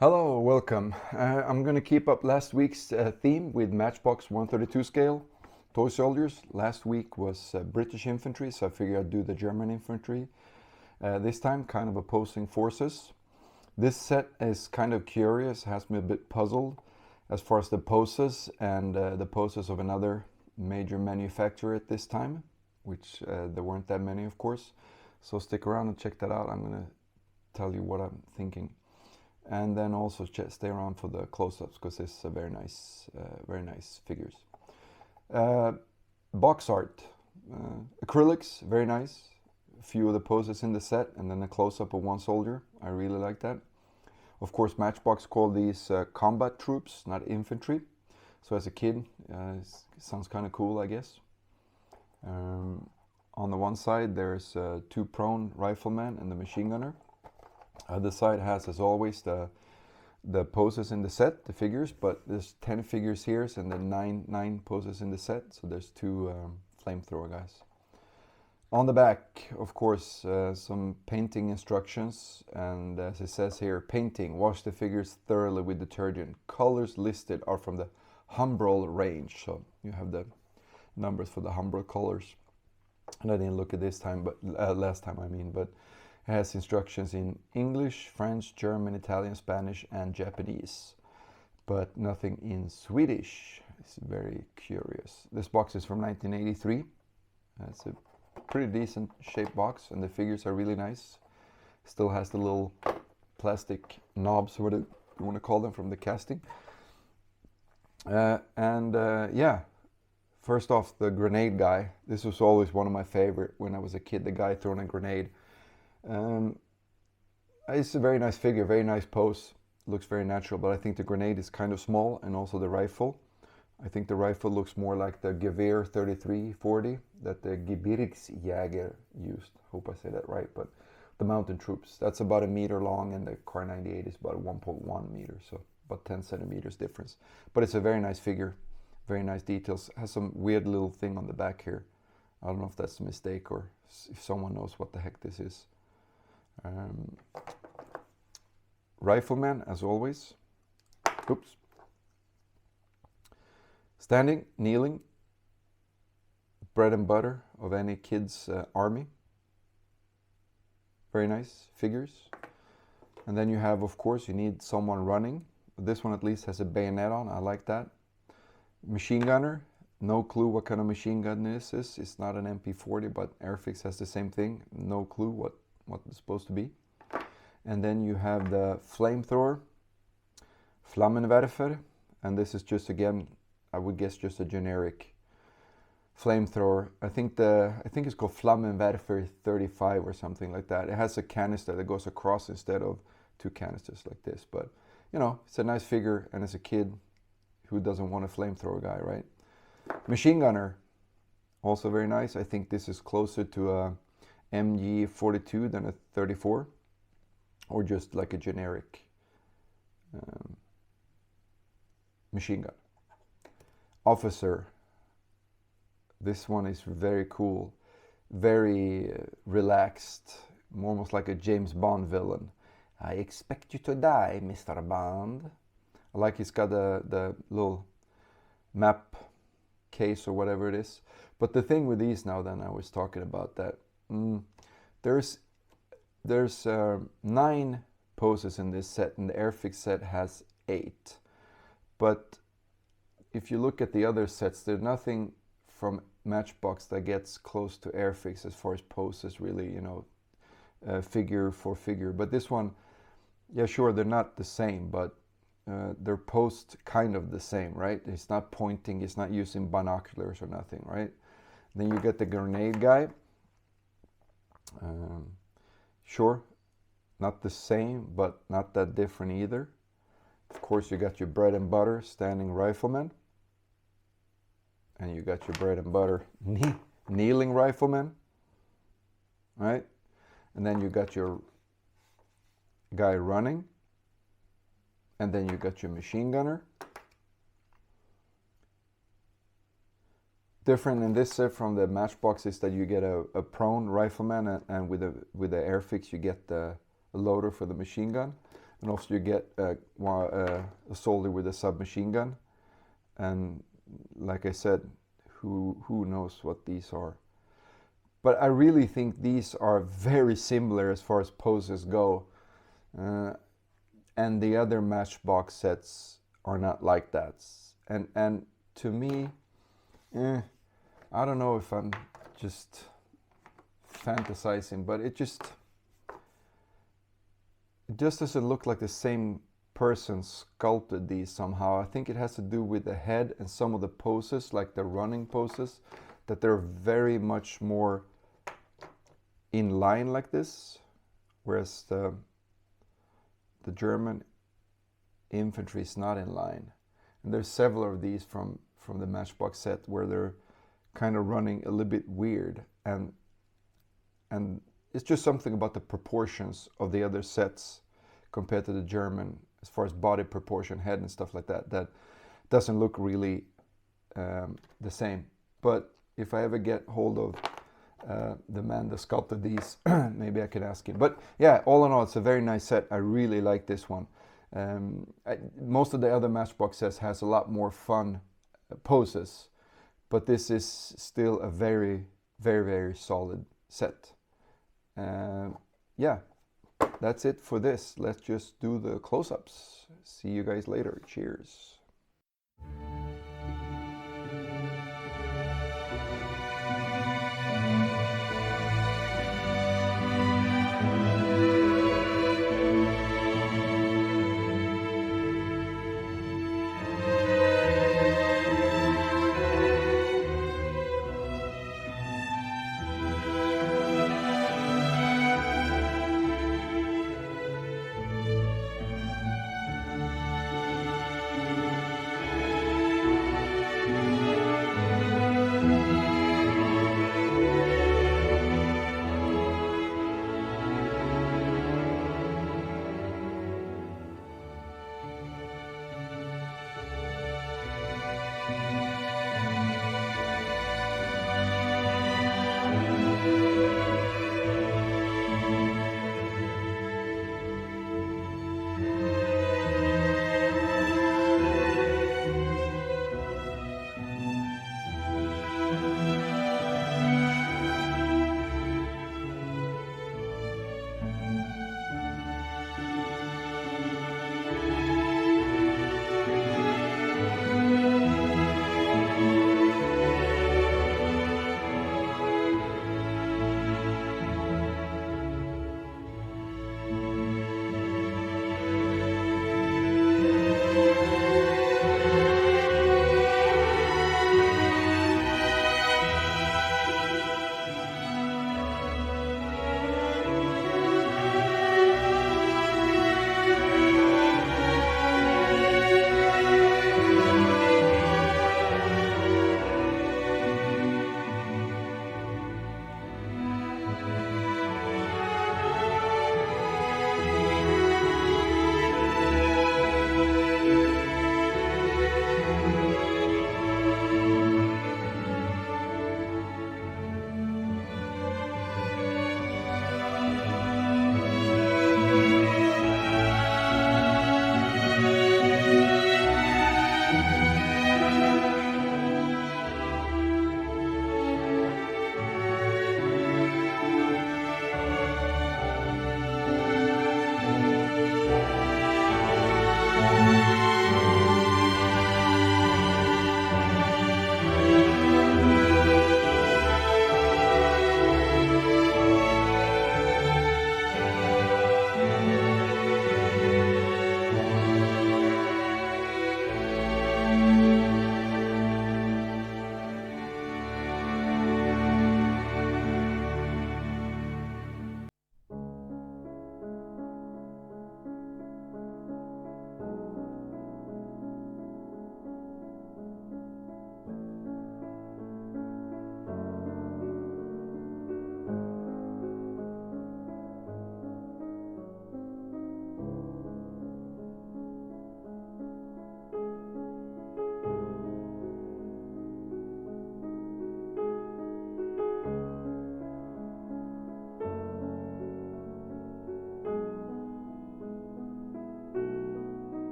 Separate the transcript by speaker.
Speaker 1: Hello, welcome. I'm going to keep up last week's theme with Matchbox 132 scale toy soldiers. Last week was British infantry, so I figured I'd do the German infantry. This time, kind of opposing forces. This set is kind of curious, has me a bit puzzled as far as the poses and the poses of another major manufacturer at this time, which there weren't that many, of course. So stick around and check that out. I'm going to tell you what I'm thinking. And then also stay around for the close-ups because this is a very nice figures. Box art, acrylics, very nice. A few of the poses in the set, and then a close-up of one soldier. I really like that. Of course, Matchbox called these combat troops, not infantry. So as a kid, it sounds kind of cool, I guess. On the one side, there's two prone riflemen and the machine gunner. Other side has, as always, the poses in the set, the figures, but there's 10 figures here, and then nine poses in the set, so there's two flamethrower guys. On the back, of course, some painting instructions, and as it says here, painting, wash the figures thoroughly with detergent. Colors listed are from the Humbrol range, so you have the numbers for the Humbrol colors. And I didn't look at this time, but last time I mean, but it has instructions in English, French, German, Italian, Spanish, and Japanese, but nothing in Swedish. It's very curious. This box is from 1983. It's a pretty decent shaped box, and the figures are really nice. Still has the little plastic knobs, what you want to call them, from the casting. Yeah, first off, the grenade guy. This was always one of my favorite when I was a kid, the guy throwing a grenade. It's a very nice figure, very nice pose, looks very natural, but I think the grenade is kind of small, and also the rifle. I think the rifle looks more like the Gewehr 3340 that the Gebirgsjäger used. Hope I say that right, but the mountain troops, that's about 1 meter long, and the Car 98 is about 1.1 meters, so about 10 centimeters difference. But it's a very nice figure, very nice details. Has some weird little thing on the back here. I don't know if that's a mistake or if someone knows what the heck this is. Rifleman, as always. Oops. Standing, kneeling, bread and butter of any kid's army. Very nice figures. And then you have, of course, you need someone running. This one at least has a bayonet on. I like that. Machine gunner. No clue what kind of machine gun this is. It's not an MP40, but Airfix has the same thing. No clue what it's supposed to be. And then you have the flamethrower, Flammenwerfer, and this is just, again, I would guess just a generic flamethrower. I think it's called Flammenwerfer 35 or something like that. It has a canister that goes across instead of two canisters like this. But you know, it's a nice figure, and as a kid, who doesn't want a flamethrower guy, right? Machine gunner, also very nice. I think this is closer to a MG42 than a 34, or just like a generic machine gun. Officer, this one is very cool, very relaxed, almost like a James Bond villain. I expect you to die, Mr. Bond. I like he's got the little map case or whatever it is. But the thing with these now, then, I was talking about that there's 9 poses in this set, and the Airfix set has 8. But if you look at the other sets, there's nothing from Matchbox that gets close to Airfix as far as poses, really, you know, figure for figure. But this one, yeah, sure, they're not the same, but they're posed kind of the same, right? It's not pointing, it's not using binoculars or nothing, right? Then you get the grenade guy. Sure, not the same, but not that different either. Of course, you got your bread and butter standing rifleman. And you got your bread and butter kneeling rifleman, right? And then you got your guy running. And then you got your machine gunner. Different in this set from the Matchbox is that you get a prone rifleman, and with the Airfix you get the loader for the machine gun. and also you get a soldier with a submachine gun, and like I said, who knows what these are. But I really think these are very similar as far as poses go, and the other Matchbox sets are not like that. And to me, I don't know if I'm just fantasizing, but it just doesn't look like the same person sculpted these somehow. I think it has to do with the head and some of the poses, like the running poses, that they're very much more in line like this, whereas the German infantry is not in line. And there's several of these from the Matchbox set where they're kind of running a little bit weird, and it's just something about the proportions of the other sets compared to the German, as far as body proportion, head and stuff like that, that doesn't look really the same. But if I ever get hold of the man that sculpted these, maybe I could ask him. But yeah, all in all, it's a very nice set. I really like this one. Most of the other Matchbox sets has a lot more fun poses, but this is still a very, very, very solid set. Yeah, that's it for this. Let's just do the close-ups. See you guys later. Cheers.